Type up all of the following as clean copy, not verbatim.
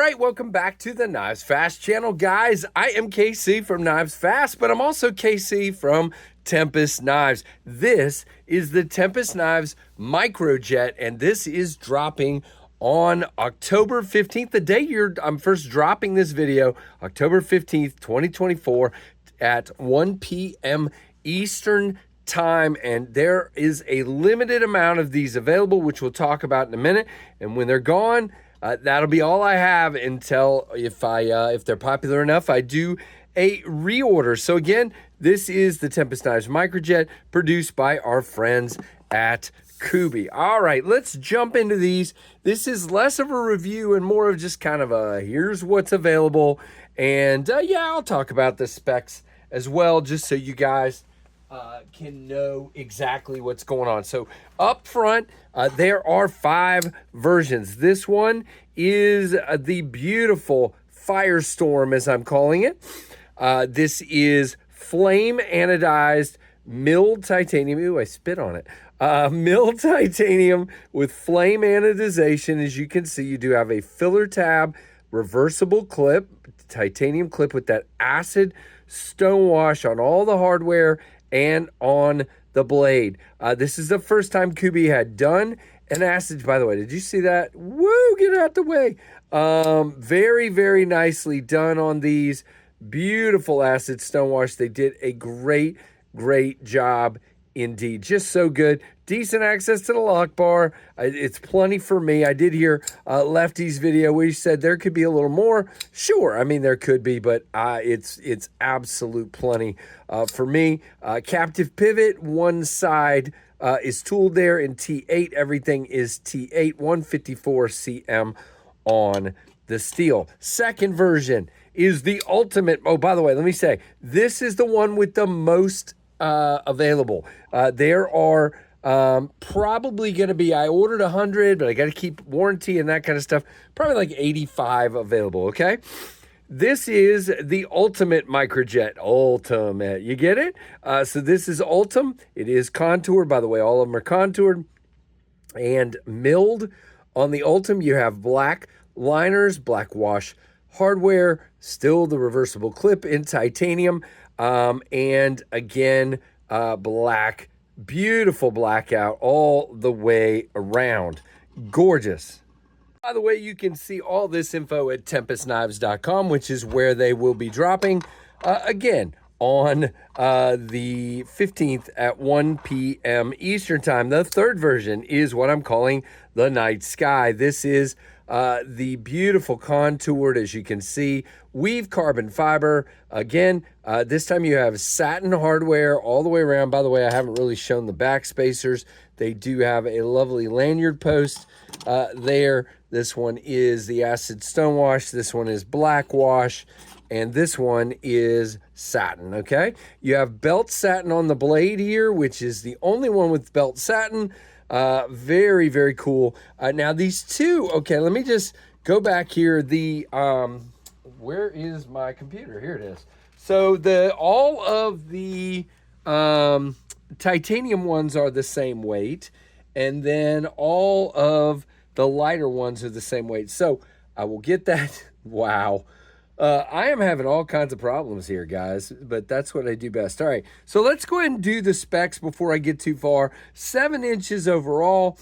right, welcome back to the KnivesFAST channel, guys. I am KC from KnivesFAST, but I'm also KC from Tempest Knives. This is the Tempest Knives Microjet, and this is dropping on October 15th, the day I'm first dropping this video, October 15th, 2024 at 1 p.m. Eastern time, and there is a limited amount of these available, which we'll talk about in a minute. And when they're gone, that'll be all I have until if they're popular enough, I do a reorder. So again, this is the Tempest Knives Microjet produced by our friends at Kubi. All right, let's jump into these. This is less of a review and more of just kind of a here's what's available. And yeah, I'll talk about the specs as well, just so you guys can know exactly what's going on. So up front, there are 5 versions. This one is the beautiful Firestorm, as I'm calling it. This is flame anodized milled titanium. Ooh, I spit on it. Milled titanium with flame anodization. As you can see, you do have a filler tab, reversible clip, titanium clip with that acid stonewash on all the hardware and on the blade. This is the first time Kubi had done an acid. By the way, did you see that? Woo, get out the way. Very, very nicely done on these. Beautiful acid stonewash. They did a great job indeed. Just so good. Decent access to the lock bar. It's plenty for me. I did hear Lefty's video where he said there could be a little more. Sure, I mean there could be, but it's absolute plenty for me. Captive pivot, one side is tooled there in T8. Everything is T8, 154 cm on the steel. Second version is the ultimate. Oh, by the way, let me say, this is the one with the most available. There are probably going to be, I ordered 100, but I got to keep warranty and that kind of stuff. Probably like 85 available, okay? This is the ultimate Microjet. Ultimate. You get it? So this is Ultim. It is contoured. By the way, all of them are contoured and milled. On the Ultim, you have black liners, black wash hardware, still the reversible clip in titanium, and again, black. Beautiful blackout all the way around. Gorgeous. By the way, you can see all this info at TempestKnives.com, which is where they will be dropping again on the 15th at 1 p.m. Eastern time. The third version is what I'm calling the Night Sky. This is the beautiful contoured, as you can see, weave carbon fiber. Again, this time you have satin hardware all the way around. By the way, I haven't really shown the back spacers. They do have a lovely lanyard post there. This one is the acid stonewash. This one is black wash. And this one is satin, okay? You have belt satin on the blade here, which is the only one with belt satin. Very, very cool. Now these two, okay, let me just go back here. The, where is my computer? Here it is. So all of the, titanium ones are the same weight, and then all of the lighter ones are the same weight. So I will get that. Wow. I am having all kinds of problems here, guys, but that's what I do best. All right, so let's go ahead and do the specs before I get too far. 7 inches overall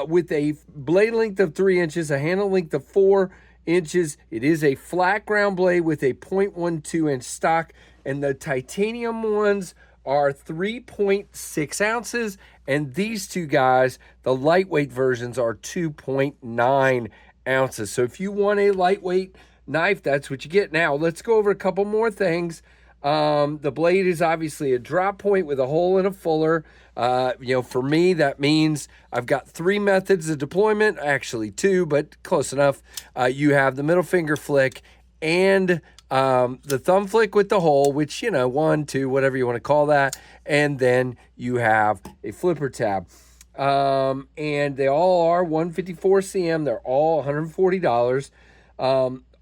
with a blade length of 3 inches, a handle length of 4 inches. It is a flat ground blade with a 0.12 inch stock, and the titanium ones are 3.6 ounces, and these two guys, the lightweight versions, are 2.9 ounces. So if you want a lightweight knife, that's what you get. Now let's go over a couple more things. The blade is obviously a drop point with a hole and a fuller. For me, that means I've got 3 methods of deployment, actually 2, but close enough. You have the middle finger flick and the thumb flick with the hole, which, 1, 2, whatever you want to call that. And then you have a flipper tab. And they all are 154 cm. They're all $140.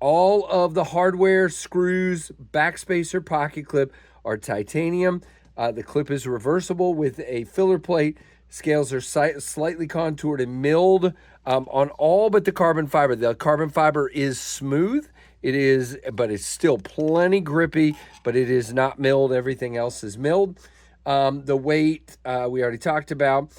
All of the hardware, screws, backspacer, pocket clip are titanium. The clip is reversible with a filler plate Scales are slightly contoured and milled on all but the carbon fiber. The carbon fiber is smooth. It is, but it's still plenty grippy, but it is not milled. Everything else is milled. The weight we already talked about.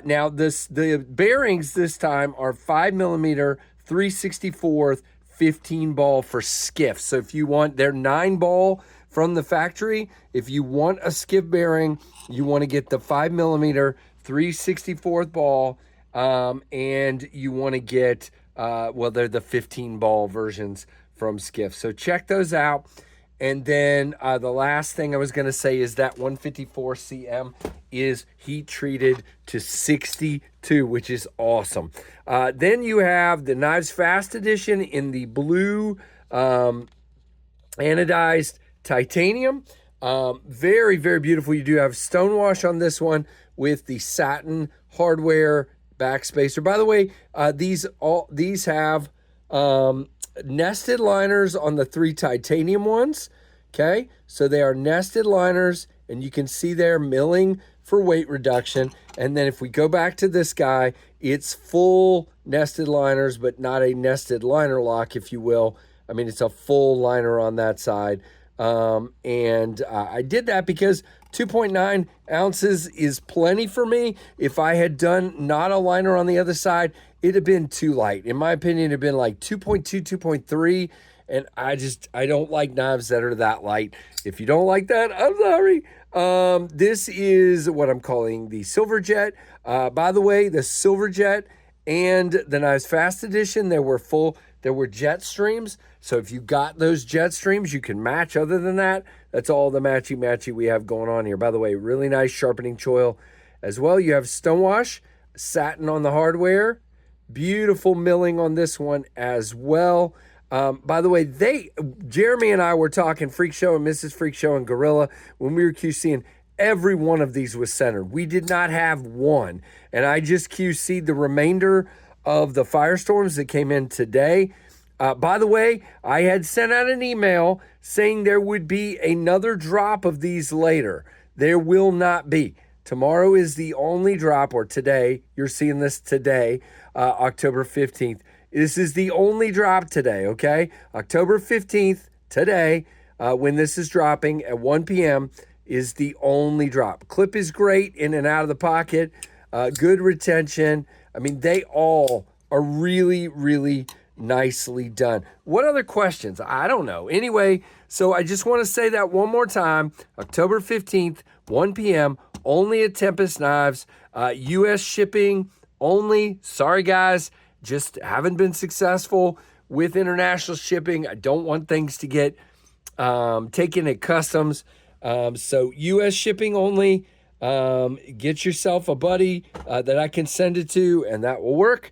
Now the bearings this time are 5mm 3/64 15 ball for skiff. So if you want, they're 9 ball from the factory. If you want a skiff bearing, you want to get the 5mm 3/64 ball, and you want to get well, they're the 15 ball versions from skiff. So check those out. And then the last thing I was going to say is that 154 cm is heat treated to 62, which is awesome. Then you have the KnivesFAST edition in the blue anodized titanium. Very, very beautiful. You do have stonewash on this one with the satin hardware backspacer. By the way, these have nested liners on the 3 titanium ones. Okay, so they are nested liners, and you can see they're milling for weight reduction. And then if we go back to this guy, it's full nested liners, but not a nested liner lock, if you will. I mean, it's a full liner on that side. I did that because 2.9 ounces is plenty for me. If I had done not a liner on the other side, it'd have been too light. In my opinion, it'd been like 2.2, 2.3. And I don't like knives that are that light. If you don't like that, I'm sorry. This is what I'm calling the Silverjet. By the way, the Silverjet and the KnivesFAST edition, there were jet streams. So if you got those jet streams, you can match. Other than that, that's all the matchy we have going on here. By the way, really nice sharpening choil as well. You have stonewash, satin on the hardware, beautiful milling on this one as well. By the way, Jeremy and I were talking Freak Show and Mrs. Freak Show and Gorilla when we were QCing. Every one of these was centered. We did not have one. And I just QC'd the remainder of the Firestorms that came in today. By the way, I had sent out an email saying there would be another drop of these later. There will not be. Tomorrow is the only drop, or today. You're seeing this today, October 15th. This is the only drop today, okay? October 15th, today, when this is dropping at 1 p.m., is the only drop. Clip is great, in and out of the pocket, good retention. I mean, they all are really, really nicely done. What other questions? I don't know. Anyway, so I just want to say that one more time. October 15th, 1 p.m., only at Tempest Knives. U.S. shipping only. Sorry, guys. Just haven't been successful with international shipping. I don't want things to get taken at customs. So U.S. shipping only. Get yourself a buddy that I can send it to, and that will work.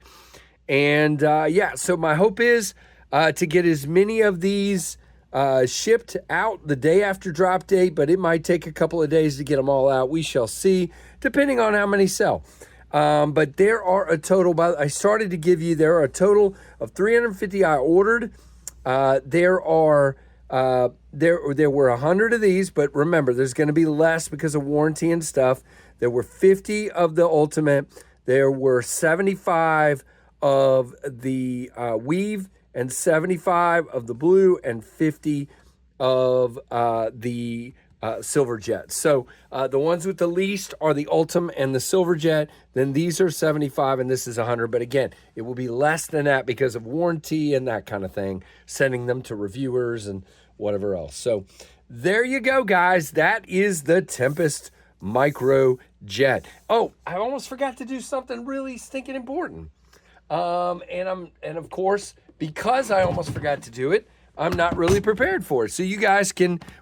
And yeah, so my hope is to get as many of these shipped out the day after drop date, but it might take a couple of days to get them all out. We shall see, depending on how many sell. But there are a total, I started to give you, there are a total of 350 I ordered. There were 100 of these, but remember, there's going to be less because of warranty and stuff. There were 50 of the Ultimate. There were 75 of the weave, and 75 of the blue, and 50 of the Silverjet. So the ones with the least are the Ultim and the Silverjet. Then these are 75 and this is 100. But again, it will be less than that because of warranty and that kind of thing, sending them to reviewers and whatever else. So there you go, guys. That is the Tempest Microjet. Oh, I almost forgot to do something really stinking important. And of course, because I almost forgot to do it, I'm not really prepared for it. So you guys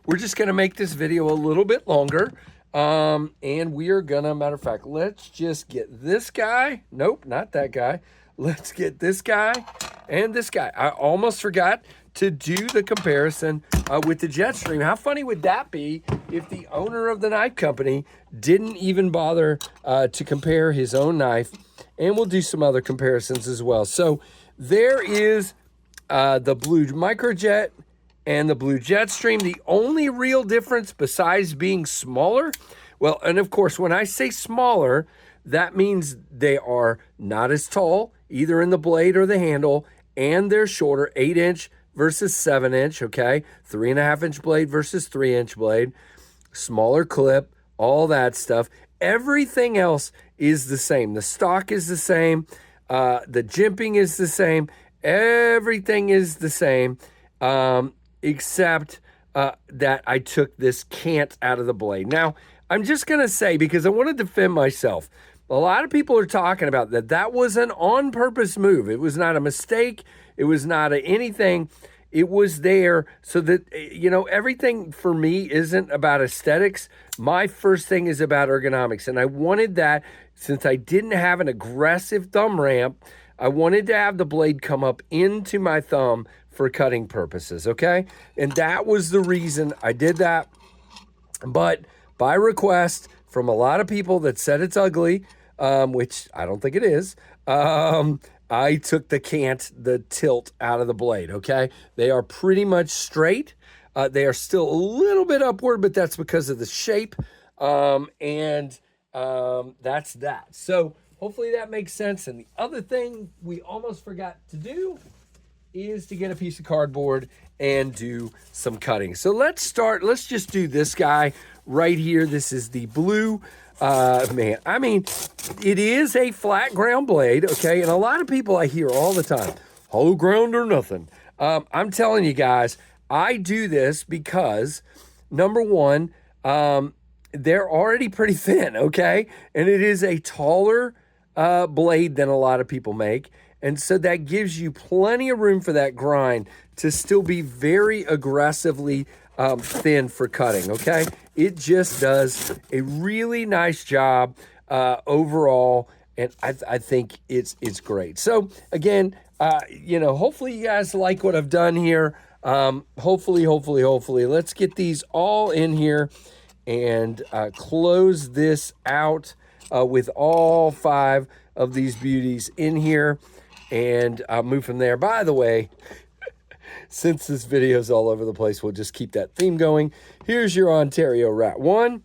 we're just going to make this video a little bit longer. And we are going to, matter of fact, let's just get this guy. Nope, not that guy. Let's get this guy and this guy. I almost forgot to do the comparison with the Jetstream. How funny would that be if the owner of the knife company didn't even bother to compare his own knife? And we'll do some other comparisons as well. So there is the blue Microjet and the blue Jetstream. The only real difference besides being smaller, well, and of course, when I say smaller, That means they are not as tall, either in the blade or the handle, and they're shorter, 8-inch versus 7-inch, okay? 3.5-inch blade versus 3-inch blade, smaller clip, all that stuff. Everything else is the same. The stock is the same. The jimping is the same. Everything is the same, except that I took this cant out of the blade. Now, I'm just going to say, because I want to defend myself, a lot of people are talking about that. That was an on-purpose move. It was not a mistake. It was not anything. It was there so that, everything for me isn't about aesthetics. My first thing is about ergonomics. And I wanted that, since I didn't have an aggressive thumb ramp, I wanted to have the blade come up into my thumb for cutting purposes, okay? And that was the reason I did that. But by request from a lot of people that said it's ugly, which I don't think it is, I took the tilt out of the blade, okay? They are pretty much straight. They are still a little bit upward, but that's because of the shape. That's that. So hopefully that makes sense. And the other thing we almost forgot to do is to get a piece of cardboard and do some cutting. So let's start. Let's just do this guy right here. This is the blue. Man, I mean, it is a flat ground blade, okay? And a lot of people I hear all the time, hollow ground or nothing. I'm telling you guys, I do this because, number one, they're already pretty thin, okay? And it is a taller blade than a lot of people make. And so that gives you plenty of room for that grind to still be very aggressively thin for cutting, okay? It just does a really nice job overall, and I think it's great. So again, hopefully you guys like what I've done here. Hopefully, let's get these all in here and close this out with all 5 of these beauties in here, and move from there. By the way, since this video is all over the place, we'll just keep that theme going. Here's your Ontario Rat 1,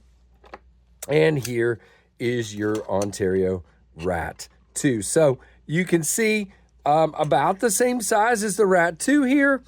and here is your Ontario Rat 2. So you can see about the same size as the Rat 2 here,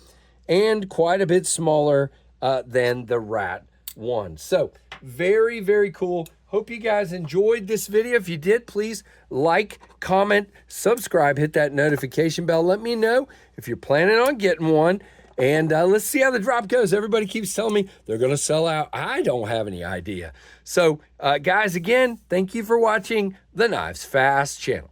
and quite a bit smaller than the Rat 1. So very, very cool. Hope you guys enjoyed this video. If you did, please like, comment, subscribe, hit that notification bell. Let me know if you're planning on getting one. And let's see how the drop goes. Everybody keeps telling me they're going to sell out. I don't have any idea. So, guys, again, thank you for watching the KnivesFAST channel.